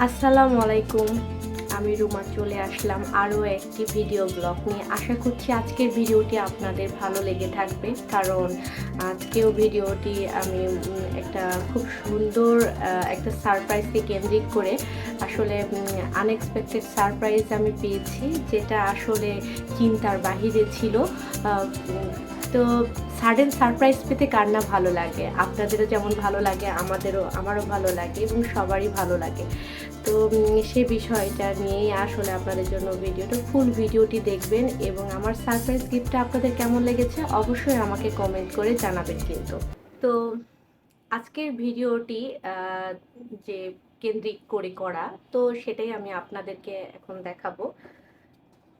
আসসালামু আলাইকুম। আমি রুমা চলে আসলাম আরও একটি ভিডিও ব্লগ নিয়ে। আশা করছি আজকের ভিডিওটি আপনাদের ভালো লেগে থাকবে, কারণ আজকেও ভিডিওটি আমি একটা খুব সুন্দর একটা সারপ্রাইজকে কেন্দ্রিক করে আসলে আনএক্সপেক্টেড সারপ্রাইজ আমি পেয়েছি, যেটা আসলে চিন্তার বাহিরে ছিল। তো সাডেন সারপ্রাইজ পেতে কার না ভালো লাগে? আপনাদেরও যেমন ভালো লাগে, আমারও ভালো লাগে এবং সবারই ভালো লাগে। তো সে বিষয়টা নিয়েই আসলে আপনাদের জন্য ফুল ভিডিওটি দেখবেন, এবং আমার সারপ্রাইজ গিফটটা আপনাদের কেমন লেগেছে অবশ্যই আমাকে কমেন্ট করে জানাবেন কিন্তু। তো আজকের ভিডিওটি যে কেন্দ্রিক করে করা, তো সেটাই আমি আপনাদেরকে এখন দেখাবো।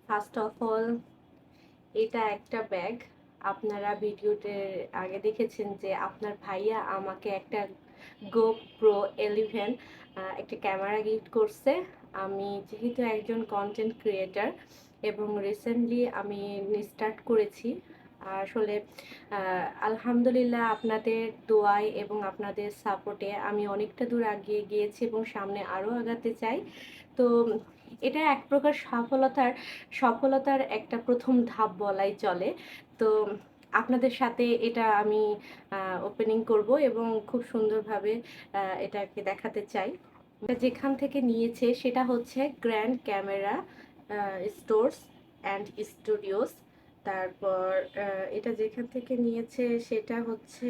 ফার্স্ট অফ অল, এটা একটা ব্যাগ। আপনারা ভিডিওতে আগে দেখেছেন যে আপনার ভাইয়া আমাকে একটা GoPro 11 একটা ক্যামেরা গিফট করছে। আমি যেহেতু একজন কন্টেন্ট ক্রিয়েটার এবং রিসেন্টলি আমি স্টার্ট করেছি, আসলে আলহামদুলিল্লাহ আপনাদের দোয়ায় এবং আপনাদের সাপোর্টে আমি অনেকটা দূর এগিয়ে গিয়েছি এবং সামনে আরও আগাতে চাই। তো এটা এক প্রকার সফলতার একটা প্রথম ধাপ বলাই চলে। তো আপনাদের সাথে এটা আমি ওপেনিং করব এবং খুব সুন্দরভাবে এটাকে দেখাতে চাই। এটা যেখান থেকে নিয়েছে সেটা হচ্ছে grand camera stores and studios. তারপর এটা যেখান থেকে নিয়েছে সেটা হচ্ছে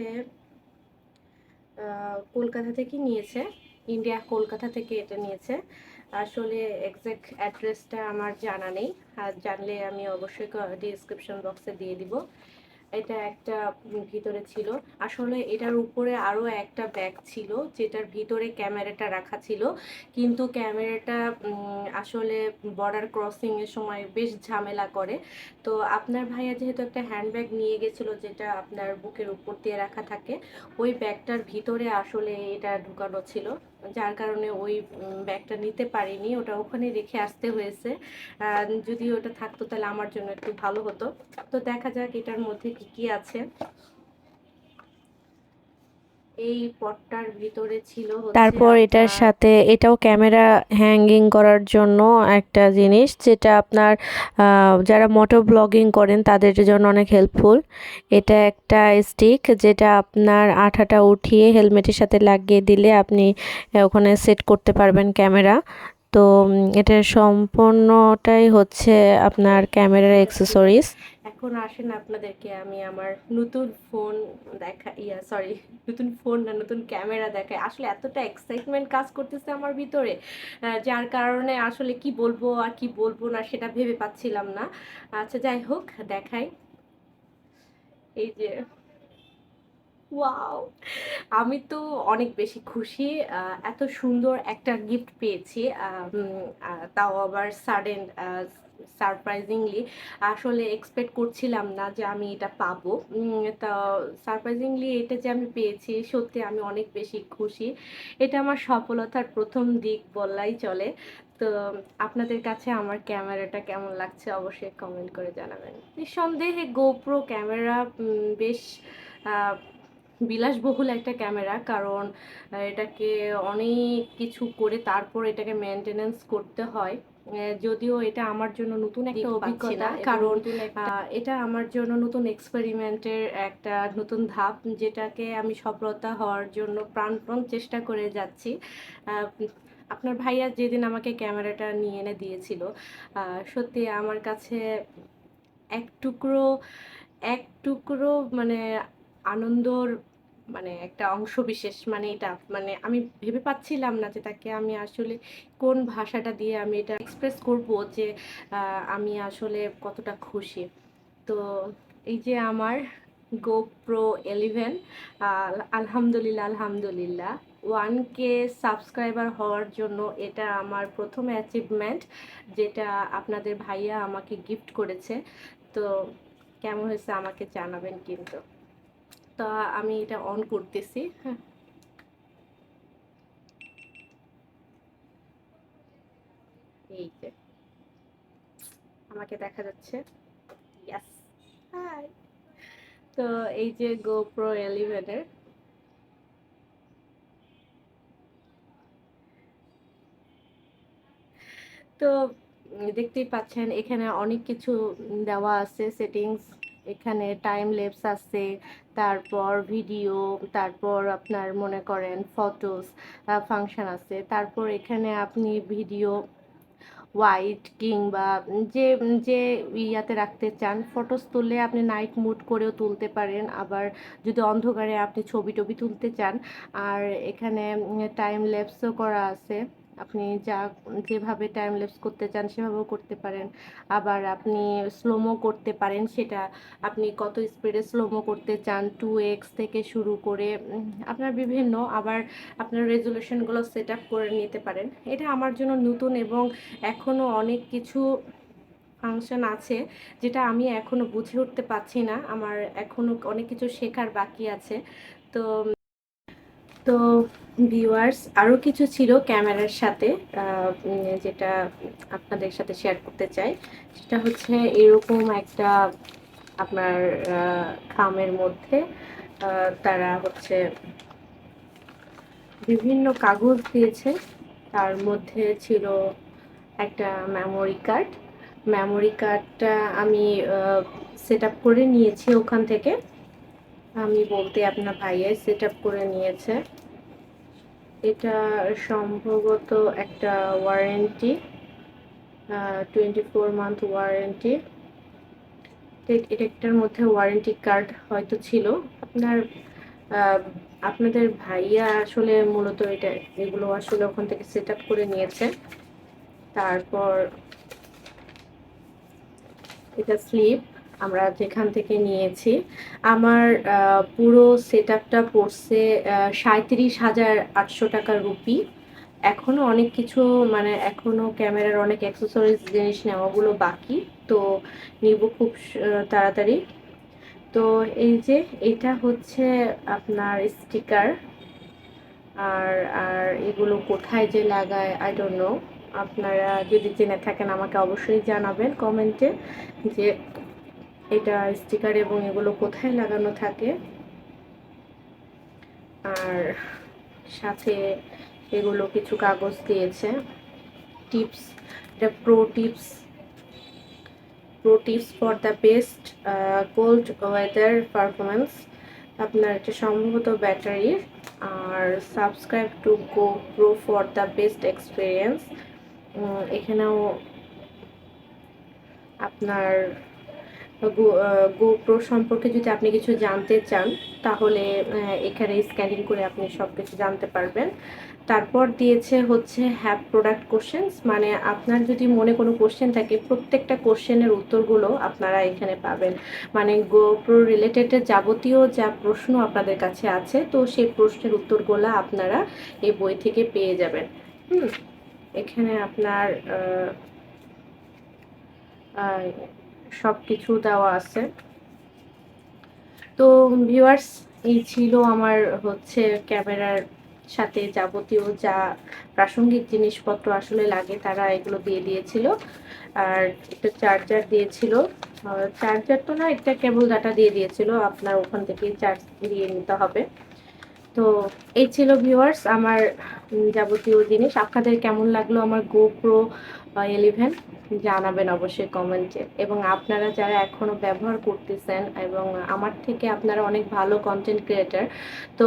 কলকাতা থেকে নিয়েছে, ইন্ডিয়া কলকাতা থেকে এটা নিয়েছে। আসলে এক্সাক্ট অ্যাড্রেসটা আমার জানা নেই, আর জানলে আমি অবশ্যই ডিসক্রিপশন বক্সে দিয়ে দিব। এটা একটা ভিতরে ছিল। আসলে এটার উপরে আরও একটা ব্যাগ ছিল, যেটার ভিতরে ক্যামেরাটা রাখা ছিল, কিন্তু ক্যামেরাটা আসলে বর্ডার ক্রসিং এর সময় বেশ ঝামেলা করে। তো আপনার ভাইয়া যেহেতু একটা হ্যান্ডব্যাগ নিয়ে গেছিলো, যেটা আপনার বুকের উপর দিয়ে রাখা থাকে, ওই ব্যাগটার ভিতরে আসলে এটা ঢুকানো ছিল, যার কারণে ওই ব্যাগটা নিতে পারিনি, ওটা ওখানে রেখে আসতে হয়েছে। যদি ওটা থাকতো তাহলে আমার জন্য একটু ভালো হতো। তো দেখা যাক এটার মধ্যে কি কি আছে। এই পটটার ভিতরে ছিল তারপর এটার সাথে এটাও ক্যামেরা হ্যাঙ্গিং করার জন্য একটা জিনিস, যেটা আপনার যারা মোটো ব্লগিং করেন তাদের জন্য অনেক হেল্পফুল। এটা একটা স্টিক, যেটা আপনার আঠাটা উঠিয়ে হেলমেটের সাথে লাগিয়ে দিলে আপনি ওখানে সেট করতে পারবেন ক্যামেরা। তো এটা সম্পূর্ণটাই হচ্ছে আপনার ক্যামেরার অ্যাক্সেসরিজ। এখন আসেন আপনাদেরকে আমি আমার নতুন ফোন নতুন ফোন না, নতুন ক্যামেরা দেখাই। আসলে এতটা এক্সাইটমেন্ট কাজ করতেছে আমার ভিতরে, যার কারণে আসলে কি বলবো আর কি বলবো না সেটা ভেবে পাচ্ছিলাম না। আচ্ছা, যাই হোক, দেখাই। এই যে, ওয়াও! আমি তো অনেক বেশি খুশি। এত সুন্দর একটা গিফট পেয়েছি, তাও আবার সাডেন, সারপ্রাইজিংলি। আসলে এক্সপেক্ট করছিলাম না যে আমি এটা পাবো। তা সারপ্রাইজিংলি এটা যে আমি পেয়েছি, সত্যি আমি অনেক বেশি খুশি। এটা আমার সফলতার প্রথম দিক বললেই চলে। তো আপনাদের কাছে আমার ক্যামেরাটা কেমন লাগছে অবশ্যই কমেন্ট করে জানাবেন। নিঃসন্দেহে GoPro ক্যামেরা বেশ বিলাসবহুল একটা ক্যামেরা, কারণ এটাকে অনেক কিছু করে তারপর এটাকে মেনটেনেন্স করতে হয়। যদিও এটা আমার জন্য নতুন একটা অভিজ্ঞতা, কারণ এটা আমার জন্য নতুন এক্সপেরিমেন্টের একটা নতুন ধাপ, যেটাকে আমি সফলতা হওয়ার জন্য প্রাণপণ চেষ্টা করে যাচ্ছি। আপনার ভাইয়া যেদিন আমাকে ক্যামেরাটা নিয়ে এনে দিয়েছিল, সত্যি আমার কাছে এক টুকরো এক টুকরো মানে আনন্দর মানে একটা অংশ বিশেষ, মানে এটা মানে আমি ভেবে পাচ্ছিলাম না যে তাকে আমি আসলে কোন ভাষাটা দিয়ে আমি এটা এক্সপ্রেস করব, যে আমি আসলে কতটা খুশি। তো এই যে আমার GoPro 11, আলহামদুলিল্লাহ 1K সাবস্ক্রাইবার হওয়ার জন্য এটা আমার প্রথম অ্যাচিভমেন্ট, যেটা আপনাদের ভাইয়া আমাকে গিফট করেছে। তো কেমন হয়েছে আমাকে জানাবেন কিন্তু। তো আমি এটা অন করতেছি। হ্যাঁ, এই যে আমাকে দেখা যাচ্ছে। ইয়াস, হাই। তো এই যে GoPro 11 এর তো দেখতেই পাচ্ছেন এখানে অনেক কিছু দেওয়া আছে সেটিংস। এখানে টাইম ল্যাপস আছে, তারপর ভিডিও, তারপর আপনার মনে করেন ফটোস ফাংশন আছে। তারপর এখানে আপনি ভিডিও হোয়াইট কিংবা যে যে ইয়াতে রাখতে চান, ফটোস তুললে আপনি নাইট মুড করেও তুলতে পারেন, আবার যদি অন্ধকারে আপনি ছবি টবি তুলতে চান। আর এখানে টাইম ল্যাপসও করা আছে, আপনি যেভাবে টাইম ল্যাপস করতে চান সেভাবেও করতে পারেন। আবার আপনি স্লোমো করতে পারেন, সেটা আপনি কত স্পিডে স্লোমো করতে চান, 2x থেকে শুরু করে আপনার বিভিন্ন, আবার আপনার রেজুলেশনগুলো সেট আপ করে নিতে পারেন। এটা আমার জন্য নতুন এবং এখনও অনেক কিছু ফাংশন আছে যেটা আমি এখনও বুঝে উঠতে পারছি না, আমার এখনও অনেক কিছু শেখার বাকি আছে। তো তো ভিউয়ার্স, আরও কিছু ছিল ক্যামেরার সাথে যেটা আপনাদের সাথে শেয়ার করতে চাই। সেটা হচ্ছে এরকম একটা আপনার খামের মধ্যে তারা হচ্ছে বিভিন্ন কাগজ দিয়েছে। তার মধ্যে ছিল একটা মেমোরি কার্ড। মেমোরি কার্ডটা আমি সেট আপ করে নিয়েছি ওখান থেকে। আমি বলতে আপনার ভাইয়াই সেট আপ করে নিয়েছে। এটা সম্ভবত একটা ওয়ারেন্টি, 24 মান্থ ওয়ারেন্টি। এটার মধ্যে ওয়ারেন্টি কার্ড হয়তো ছিল। আপনাদের ভাইয়া আসলে মূলত এগুলো আসলে ওখান থেকে সেট আপ করে নিয়েছে। তারপর এটা স্লিপ আমরা যেখান থেকে নিয়েছি। আমার পুরো সেট আপটা পড়ছে 37,800 টাকা রুপি। এখনও অনেক কিছু, মানে এখনও ক্যামেরার অনেক অ্যাক্সেসরিজ জিনিস নেওয়াগুলো বাকি, তো নিব খুব তাড়াতাড়ি। তো এই যে এটা হচ্ছে আপনার স্টিকার। আর আর এগুলো কোথায় যে লাগায় আই ডোন্ট নো। আপনারা যদি জেনে থাকেন আমাকে অবশ্যই জানাবেন কমেন্টে যে এটা স্টিকার এবং এগুলো কোথায় লাগানো থাকে। আর সাথে এগুলো কিছু কাগজ দিয়েছে, টিপস। এটা pro tips for the best cold weather performance. আপনার এটা সম্ভবত ব্যাটারির। আর subscribe to GoPro for the best experience. এখানেও আপনার GoPro সম্পর্কে যদি আপনি কিছু জানতে চান তাহলে এখানে স্ক্যানিং করে আপনি সব কিছু জানতে পারবেন। তারপর দিয়েছে হচ্ছে হ্যাভ প্রোডাক্ট কোশ্চেন্স, মানে আপনার যদি মনে কোনো কোশ্চেন থাকে প্রত্যেকটা কোশ্চেনের উত্তরগুলো আপনারা এখানে পাবেন। মানে GoPro রিলেটেড যাবতীয় যা প্রশ্ন আপনাদের কাছে আছে, তো সেই প্রশ্নের উত্তরগুলো আপনারা এই বই থেকে পেয়ে যাবেন। এখানে আপনার সব কিছু দেওয়া আছে। তো ভিউয়ার্স, এই ছিল আমার হচ্ছে ক্যামেরার সাথে যাবতীয় যা প্রাসঙ্গিক জিনিসপত্র আসলে লাগে তারা এগুলো দিয়ে দিয়েছিল। আর একটা চার্জার দিয়েছিল, চার্জার তো না, একটা কেবল ডাটা দিয়ে দিয়েছিল, আপনার ওখান থেকে চার্জ দিয়ে নিতে হবে। তো এই ছিল ভিউয়ার্স আমার যাবতীয় জিনিস। আপনাদের কেমন লাগলো আমার GoPro 11 জানাবেন অবশ্যই কমেন্টে। এবং আপনারা যারা এখনও ব্যবহার করতেছেন এবং আমার থেকে আপনারা অনেক ভালো কন্টেন্ট ক্রিয়েটার, তো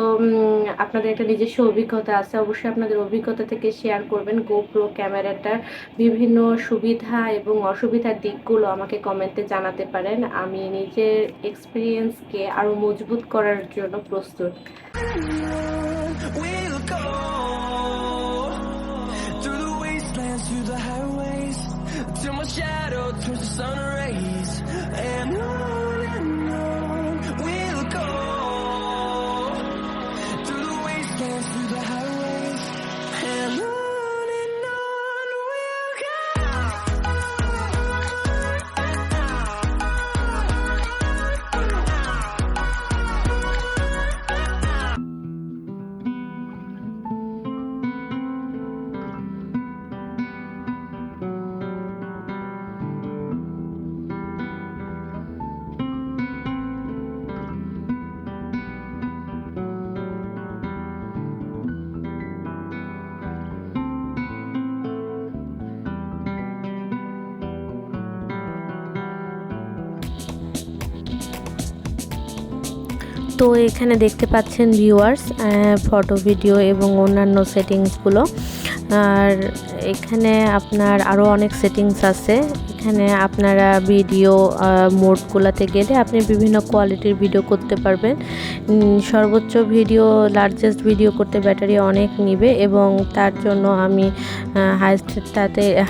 আপনাদের একটা নিজস্ব অভিজ্ঞতা আছে, অবশ্যই আপনাদের অভিজ্ঞতা থেকে শেয়ার করবেন। GoPro ক্যামেরাটার বিভিন্ন সুবিধা এবং অসুবিধার দিকগুলো আমাকে কমেন্টে জানাতে পারেন। আমি নিজের এক্সপিরিয়েন্সকে আরও মজবুত করার জন্য প্রস্তুত। We'll go through the wastelands, through the highways, till my shadow turns to sun rays, and on we'll go through the wastelands, through the highways, and on we'll go. তো এখানে দেখতে পাচ্ছেন ভিউয়ার্স ফটো ভিডিও এবং অন্যান্য সেটিংসগুলো। আর এখানে আপনার আরও অনেক সেটিংস আছে। এখানে আপনারা ভিডিও মোডগুলোতে গেলে আপনি বিভিন্ন কোয়ালিটির ভিডিও করতে পারবেন। সর্বোচ্চ ভিডিও লার্জেস্ট ভিডিও করতে ব্যাটারি অনেক নিবে এবং তার জন্য আমি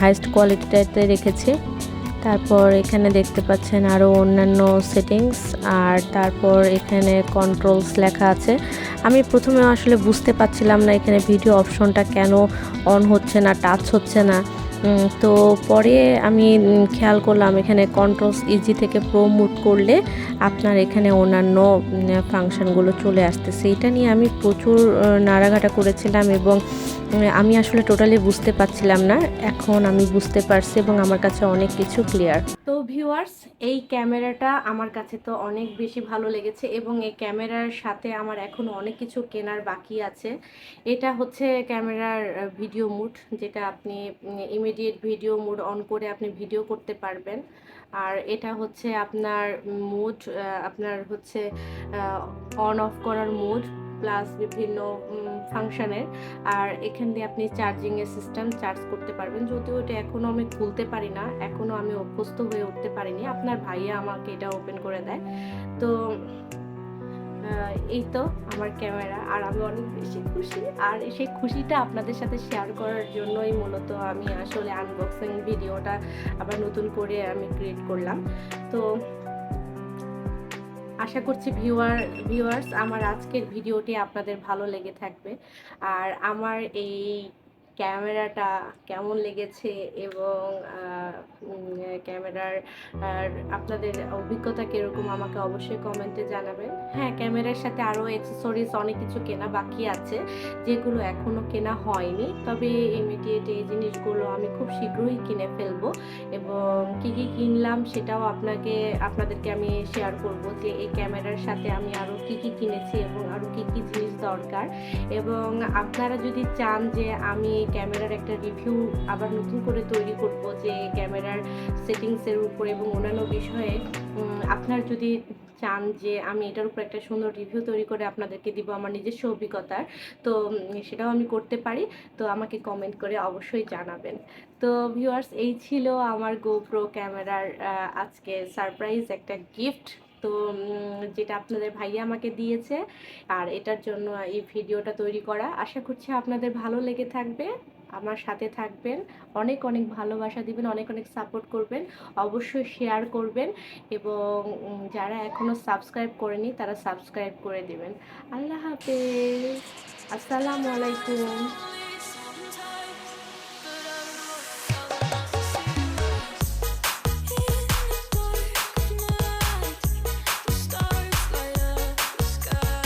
হাইস্ট কোয়ালিটিটাতে রেখেছি। তারপর এখানে দেখতে পাচ্ছেন আরও অন্যান্য সেটিংস, আর তারপর এখানে কন্ট্রোলস লেখা আছে। আমি প্রথমে আসলে বুঝতে পারছিলাম না এখানে ভিডিও অপশনটা কেন অন হচ্ছে না, টাচ হচ্ছে না। তো পরে আমি খেয়াল করলাম এখানে কন্ট্রোলস ইজি থেকে প্রো মুড করলে আপনার এখানে অন্যান্য ফাংশনগুলো চলে আসতেছে। এটা নিয়ে আমি প্রচুর নাড়াঘাটা করেছিলাম এবং আমি আসলে টোটালি বুঝতে পারছিলাম না। এখন আমি বুঝতে পারছি এবং আমার কাছে অনেক কিছু ক্লিয়ার। তো ভিউয়ার্স, এই ক্যামেরাটা আমার কাছে তো অনেক বেশি ভালো লেগেছে এবং এই ক্যামেরার সাথে আমার এখনও অনেক কিছু কেনার বাকি আছে। এটা হচ্ছে ক্যামেরার ভিডিও মুড, যেটা আপনি ইমিডিয়েট ভিডিও মুড অন করে আপনি ভিডিও করতে পারবেন। আর এটা হচ্ছে আপনার মুড, আপনার হচ্ছে অন অফ করার মুড প্লাস বিভিন্ন ফাংশনের। আর এখান দিয়ে আপনি চার্জিংয়ের সিস্টেম চার্জ করতে পারবেন। যদিও এটা এখনও আমি খুলতে পারি না, এখনও আমি অভ্যস্ত হয়ে উঠতে পারিনি। আপনার ভাইয়া আমাকে এটা ওপেন করে দেয়। তো এই তো আমার ক্যামেরা, আর আমি অনেক বেশি খুশি। আর সেই খুশিটা আপনাদের সাথে শেয়ার করার জন্যই মূলত আমি আসলে আনবক্সিং ভিডিওটা আবার নতুন করে আমি ক্রিয়েট করলাম। তো আশা করছি ভিউয়ার্স আমার আজকের ভিডিওটি আপনাদের ভালো লেগে থাকবে। আর আমার এই ক্যামেরাটা কেমন লেগেছে এবং ক্যামেরার আপনাদের অভিজ্ঞতা কীরকম আমাকে অবশ্যই কমেন্টে জানাবেন। হ্যাঁ, ক্যামেরার সাথে আরও অ্যাক্সেসরিজ অনেক কিছু কেনা বাকি আছে, যেগুলো এখনও কেনা হয়নি। তবে ইমিডিয়েট এই জিনিসগুলো আমি খুব শীঘ্রই কিনে ফেলবো এবং কী কী কিনলাম সেটাও আপনাদেরকে আমি শেয়ার করব, যে এই ক্যামেরার সাথে আমি আরও কী কী কিনেছি এবং আরও কী কী জিনিস দরকার। এবং আপনারা যদি চান যে আমি ক্যামেরার একটা রিভিউ আবার নতুন করে তৈরি করব, যে ক্যামেরার সেটিংসের উপর এবং অন্যান্য বিষয়ে আপনারা যদি চান যে আমি এটার উপর একটা সুন্দর রিভিউ তৈরি করে আপনাদেরকে দিব আমার নিজস্ব অভিজ্ঞতার, তো সেটাও আমি করতে পারি। তো আমাকে কমেন্ট করে অবশ্যই জানাবেন। তো ভিউয়ার্স, এই ছিল আমার GoPro ক্যামেরার আজকে সারপ্রাইজ একটা গিফট। তো যেটা আপনাদের ভাইয়া আমাকে দিয়েছে, আর এটার জন্য এই ভিডিওটা তৈরি করা। আশা করছি আপনাদের ভালো লেগে থাকবে। আমার সাথে থাকবেন, অনেক অনেক ভালোবাসা দিবেন, অনেক অনেক সাপোর্ট করবেন, অবশ্যই শেয়ার করবেন এবং যারা এখনও সাবস্ক্রাইব করেনি তারা সাবস্ক্রাইব করে দিবেন। আল্লাহ হাফেজ, আসসালামু আলাইকুম।